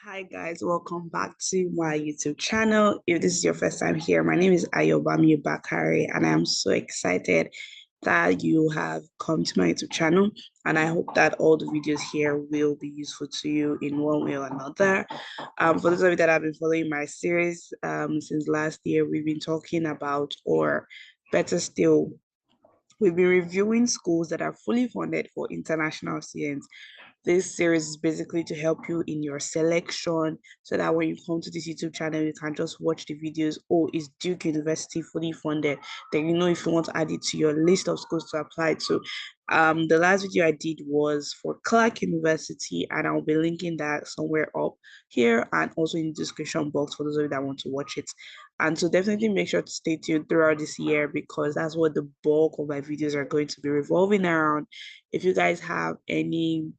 Hi guys, welcome back to my YouTube channel. If this is your first time here, my name is bamisbaker and I am so excited that you have come to my YouTube channel, and I hope that all the videos here will be useful to you in one way or another. For those of you that have been following my series since last year, we've been talking about, or better still, we've been reviewing schools that are fully funded for international students. This series is basically to help you in your selection so that when you come to this YouTube channel, you can just watch the videos. Oh, is Duke University fully funded? Then you know if you want to add it to your list of schools to apply to. The last video I did was for Clark University, and I'll be linking that somewhere up here and also in the description box for those of you that want to watch it. And so definitely make sure to stay tuned throughout this year because that's what the bulk of my videos are going to be revolving around. If you guys have any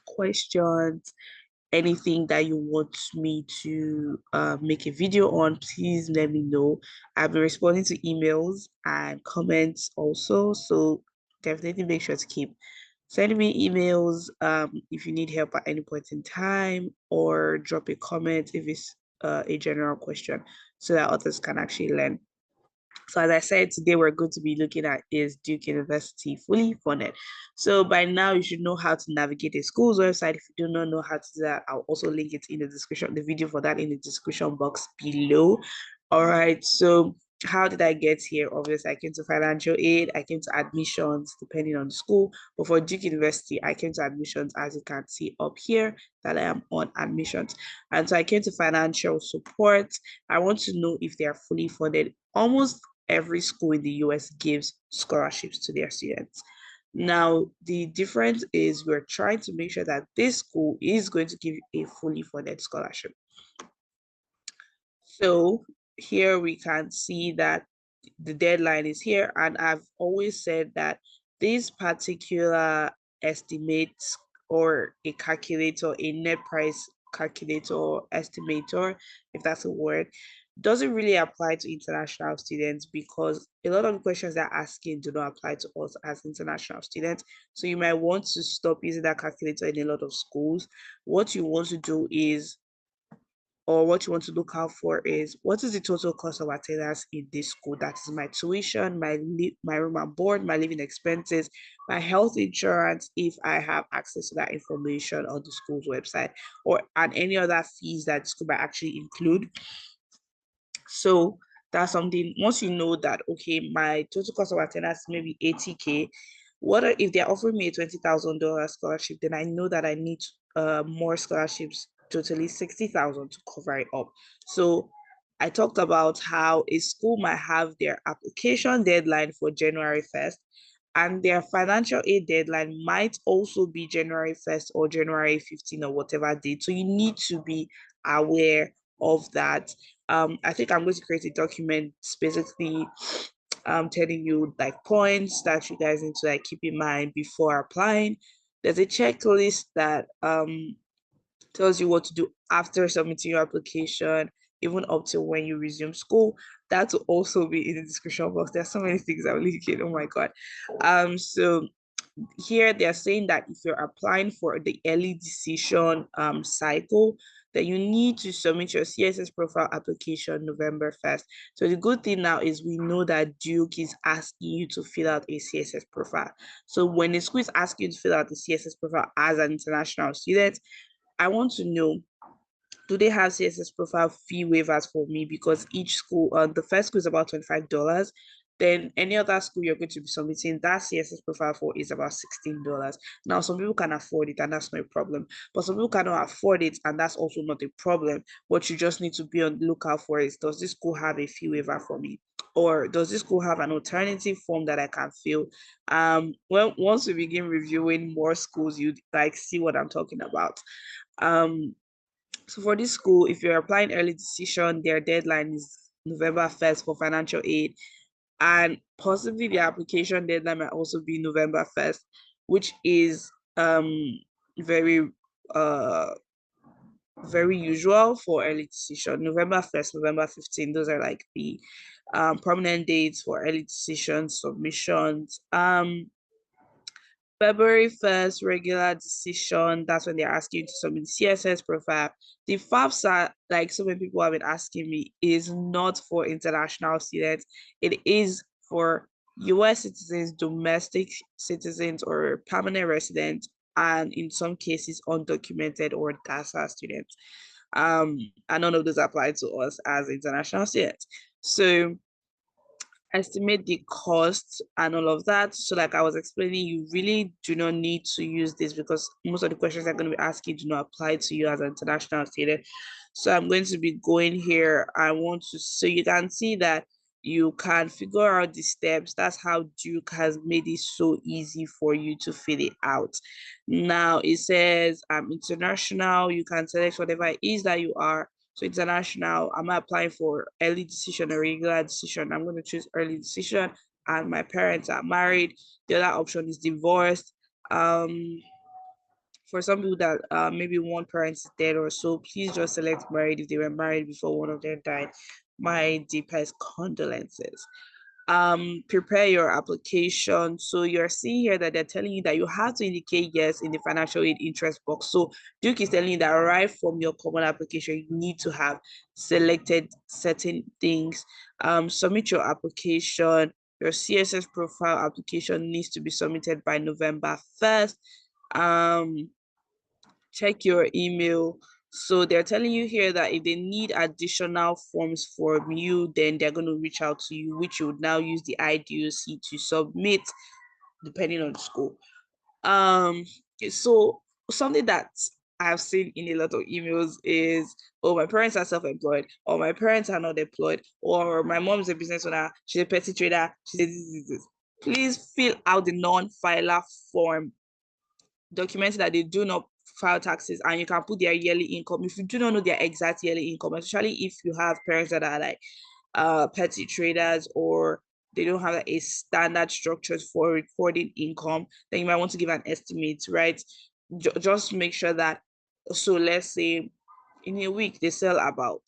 questions, anything that you want me to make a video on, please let me know. I'll be responding to emails and comments also, so definitely make sure to keep sending me emails if you need help at any point in time, or drop a comment if it's a general question so that others can actually learn. So as I said, today we're going to be looking at, is Duke University fully funded? So by now you should know how to navigate a school's website. If you do not know how to do that, I'll also link it in the description, the video for that in the description box below. All right, so how did I get here? Obviously, I came to financial aid, I came to admissions, depending on the school. But for Duke University, I came to admissions, as you can see up here, that I am on admissions. And so I came to financial support. I want to know if they are fully funded. Almost every school in the US gives scholarships to their students. Now, the difference is we're trying to make sure that this school is going to give a fully funded scholarship. So here we can see that the deadline is here, and I've always said that this particular estimates or a calculator, a net price calculator estimator, if that's a word, doesn't really apply to international students because a lot of the questions they're asking do not apply to us as international students. So you might want to stop using that calculator in a lot of schools. What you want to do is, or what you want to look out for is, what is the total cost of attendance in this school? That is my tuition, my room and board, my living expenses, my health insurance, if I have access to that information on the school's website, or and any other fees that the school might actually include. So that's something, once you know that, okay, my total cost of attendance is maybe 80K, if they're offering me a $20,000 scholarship, then I know that I need more scholarships, totally 60,000 to cover it up. So I talked about how a school might have their application deadline for January 1st, and their financial aid deadline might also be January 1st or January 15th or whatever date. So you need to be aware of that. I think I'm going to create a document basically telling you like points that you guys need to like keep in mind before applying. There's a checklist that tells you what to do after submitting your application, even up to when you resume school. That will also be in the description box. There's so many things I'm linking. Oh my god. So here they're saying that if you're applying for the early decision cycle, that you need to submit your CSS profile application November 1st. So the good thing now is we know that Duke is asking you to fill out a CSS profile. So when the school is asking you to fill out the CSS profile as an international student, I want to know, do they have CSS profile fee waivers for me? Because each school, the first school is about $25. Then any other school you're going to be submitting that CSS profile for is about $16. Now, some people can afford it, and that's not a problem. But some people cannot afford it, and that's also not a problem. What you just need to be on the lookout for is, does this school have a fee waiver for me? Or does this school have an alternative form that I can fill? Once we begin reviewing more schools, you like see what I'm talking about. So for this school, if you're applying early decision, their deadline is November 1st for financial aid. And possibly the application deadline might also be November 1st, which is very uh very usual for early decision. November 1st, November 15th, those are like the prominent dates for early decision submissions. February 1st, regular decision. That's when they're asking you to submit CSS profile. The FAFSA, like so many people have been asking me, is not for international students. It is for US citizens, domestic citizens, or permanent residents, and in some cases, undocumented or DASA students. And none of those apply to us as international students. So estimate the cost and all of that. So like I was explaining, you really do not need to use this because most of the questions I'm going to be asking do not apply to you as an international student. So I'm going to be going here. I want to, so you can see that you can figure out the steps. That's how Duke has made it so easy for you to fill it out. Now it says international. You can select whatever it is that you are. So international, am I applying for early decision or regular decision? I'm going to choose early decision, and my parents are married. The other option is divorced. For some people that maybe one parent is dead or so, please just select married if they were married before one of them died. My deepest condolences. Prepare your application. So you're seeing here that they're telling you that you have to indicate yes in the financial aid interest box. So Duke is telling you that right from your common application, you need to have selected certain things. Submit your application. Your CSS profile application needs to be submitted by November 1st. Check your email. So they're telling you here that if they need additional forms from you, then they're going to reach out to you, which you would now use the IDOC to submit, depending on the school. So something that I've seen in a lot of emails is, oh, my parents are self-employed, or my parents are not employed, or my mom's a business owner, she's a petty trader, she says this. Please fill out the non-filer form documenting that they do not file taxes, and you can put their yearly income. If you do not know their exact yearly income, especially if you have parents that are like petty traders, or they don't have like, a standard structure for recording income, then you might want to give an estimate, right? Just make sure that, so let's say in a week they sell about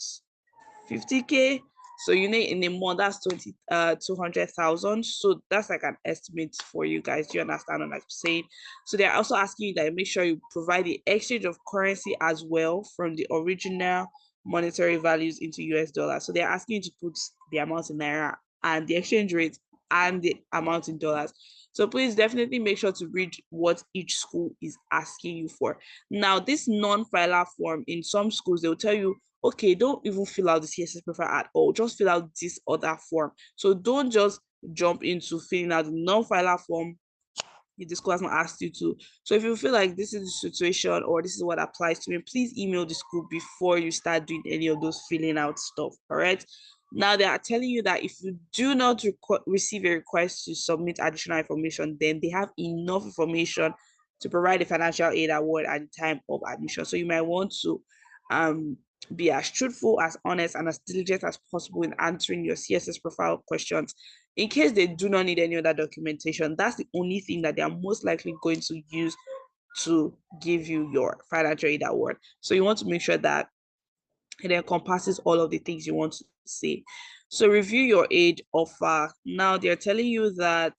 50K. So you need in a month that's 200,000. So that's like an estimate for you guys. Do you understand what I'm saying? So they're also asking you that make sure you provide the exchange of currency as well from the original monetary values into US dollars. So they're asking you to put the amount in naira and the exchange rate and the amount in dollars. So please definitely make sure to read what each school is asking you for. Now, this non-filer form in some schools, they'll tell you, okay, don't even fill out the CSS profile at all. Just fill out this other form. So don't just jump into filling out the non-filer form if the school has not asked you to. So if you feel like this is the situation or this is what applies to me, please email the school before you start doing any of those filling out stuff. All right. Now they are telling you that if you do not receive a request to submit additional information, then they have enough information to provide a financial aid award at the time of admission. So you might want to be as truthful, as honest, and as diligent as possible in answering your CSS profile questions. In case they do not need any other documentation, that's the only thing that they are most likely going to use to give you your financial aid award. So you want to make sure that it encompasses all of the things you want to say. So review your aid offer. Now they're telling you that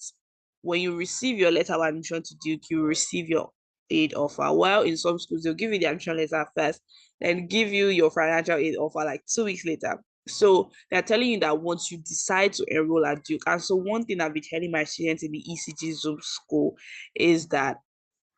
when you receive your letter of admission to Duke, you receive your aid offer. While in some schools, they'll give you the admission letter first, then give you your financial aid offer like 2 weeks later. So they're telling you that once you decide to enroll at Duke, and so one thing I've been telling my students in the ECG Zoom school is that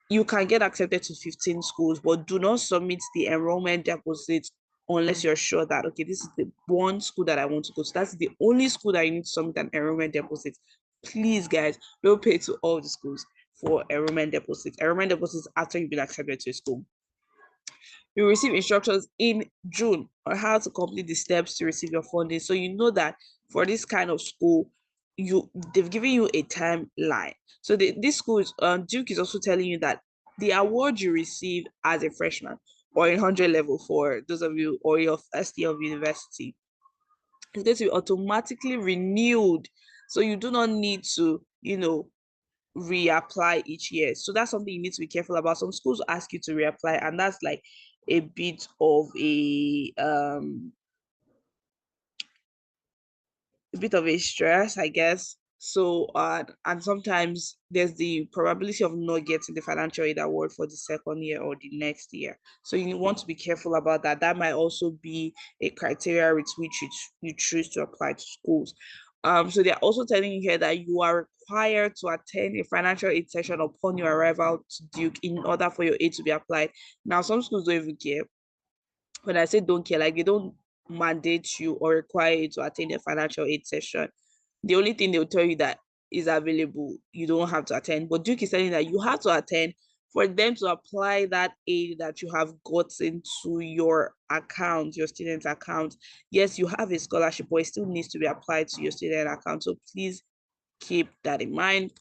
you can get accepted to 15 schools, but do not submit the enrollment deposit unless you're sure that, okay, this is the one school that I want to go to. That's the only school that you need to submit an enrollment deposit. Please, guys, don't pay to all the schools for enrollment deposits. Enrollment deposits after you've been accepted to a school. You receive instructions in June on how to complete the steps to receive your funding. So you know that for this kind of school, they've given you a timeline. So this school is Duke is also telling you that the award you receive as a freshman or in 100 level for those of you or your first year of university is going to be automatically renewed. So you do not need to, reapply each year. So that's something you need to be careful about. Some schools ask you to reapply, and that's like a bit of a stress, I guess. So, and sometimes there's the probability of not getting the financial aid award for the second year or the next year. So you want to be careful about that. That might also be a criteria with which you choose to apply to schools. So they're also telling you here that you are required to attend a financial aid session upon your arrival to Duke in order for your aid to be applied. Now, some schools don't even care. When I say don't care, like they don't mandate you or require you to attend a financial aid session. The only thing they'll tell you that is available, you don't have to attend. But Duke is telling that you have to attend for them to apply that aid that you have gotten to your account, your student account. Yes, you have a scholarship, but it still needs to be applied to your student account. So please keep that in mind.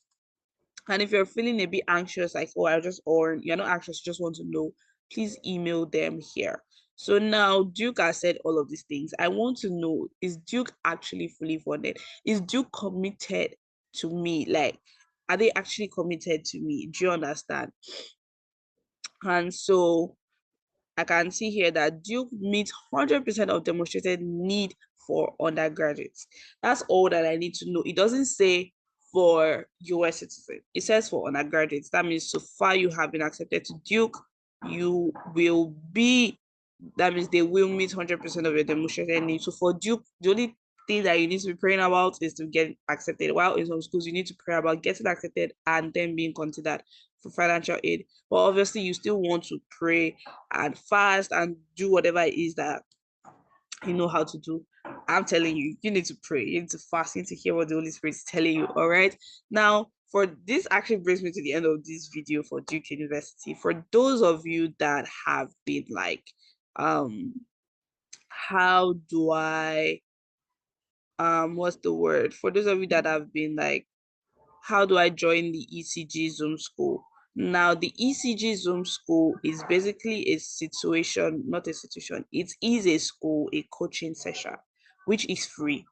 And if you're feeling a bit anxious, like, oh, or you're not anxious, you just want to know, please email them here. So now Duke has said all of these things. I want to know, is Duke actually fully funded? Is Duke committed to me? Like, are they actually committed to me? Do you understand? And so I can see here that Duke meets 100% of demonstrated need for undergraduates. That's all that I need to know. It doesn't say for US citizens. It says for undergraduates. That means so far you have been accepted to Duke, you will be, that means they will meet 100% of your demonstrated needs. So for Duke, the only thing that you need to be praying about is to get accepted. While in some schools, you need to pray about getting accepted and then being considered for financial aid. But obviously, you still want to pray and fast and do whatever it is that you know how to do. I'm telling you, you need to pray, you need to fast, you need to hear what the Holy Spirit is telling you. All right. Now, for this actually brings me to the end of this video for Duke University. For those of you that have been like, how do I what's the word? For those of you that have been like, how do I join the ECG Zoom school? Now, the ECG Zoom school is basically a situation, not a situation. It is a school, a coaching session, which is free.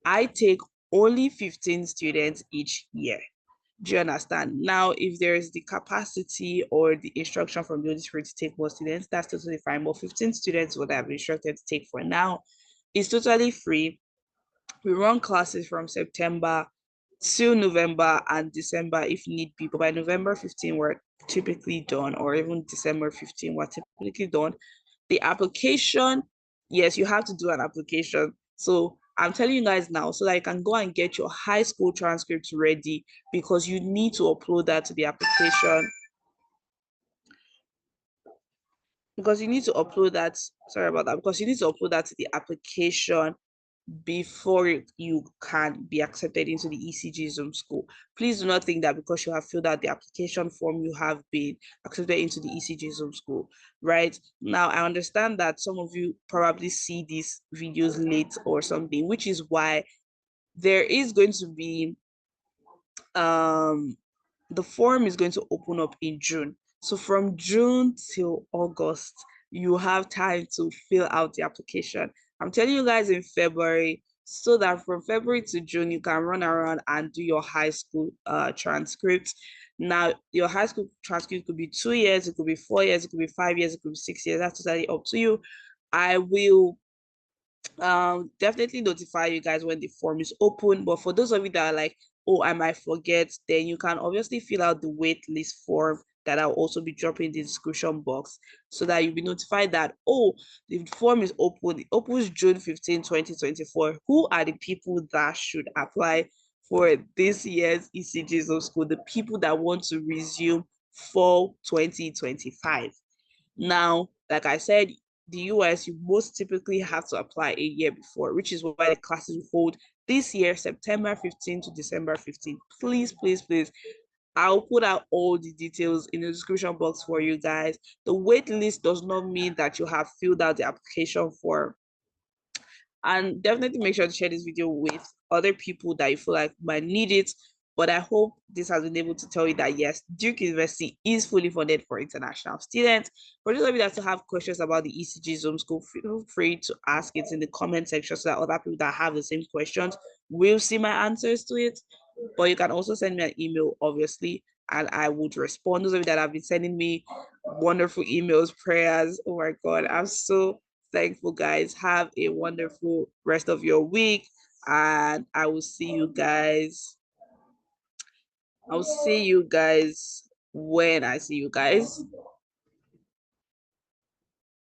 I take only 15 students each year. Do you understand? Now, if there is the capacity or the instruction from the Holy Spirit to take more students, that's totally fine. But 15 students would have been instructed to take for now. It's totally free. We run classes from September to November and December if need be. But by November 15, we're typically done, or even December 15, we're typically done. The application, yes, you have to do an application. So I'm telling you guys now so that you can go and get your high school transcripts ready because you need to upload that to the application. Because you need to upload that, sorry about that, because you need to upload that to the application before you can be accepted into the ECG Zoom school. Please do not think that because you have filled out the application form, you have been accepted into the ECG Zoom school, right? Now, I understand that some of you probably see these videos late or something, which is why there is going to be the form is going to open up in June. So from June till August, you have time to fill out the application. I'm telling you guys in February, so that from February to June, you can run around and do your high school transcript. Now, your high school transcript could be 2 years, it could be 4 years, it could be 5 years, it could be 6 years. That's totally up to you. I will definitely notify you guys when the form is open. But for those of you that are like, oh, I might forget, then you can obviously fill out the wait list form that I'll also be dropping in the description box so that you'll be notified that, oh, the form is open. It opens June 15, 2024. Who are the people that should apply for this year's ECGs of school? The people that want to resume fall 2025. Now, like I said, the US, you most typically have to apply a year before, which is why the classes will hold this year, September 15 to December 15. Please, please, please. I'll put out all the details in the description box for you guys. The wait list does not mean that you have filled out the application form, and definitely make sure to share this video with other people that you feel like might need it. But I hope this has been able to tell you that yes, Duke University is fully funded for international students. For those of you that still have questions about the ECG Zoom School, feel free to ask it in the comment section so that other people that have the same questions will see my answers to it. But you can also send me an email, obviously, and I would respond. Those of you that have been sending me wonderful emails, prayers. Oh my God, I'm so thankful, guys. Have a wonderful rest of your week. and I will see you guys. I'll see you guys when I see you guys.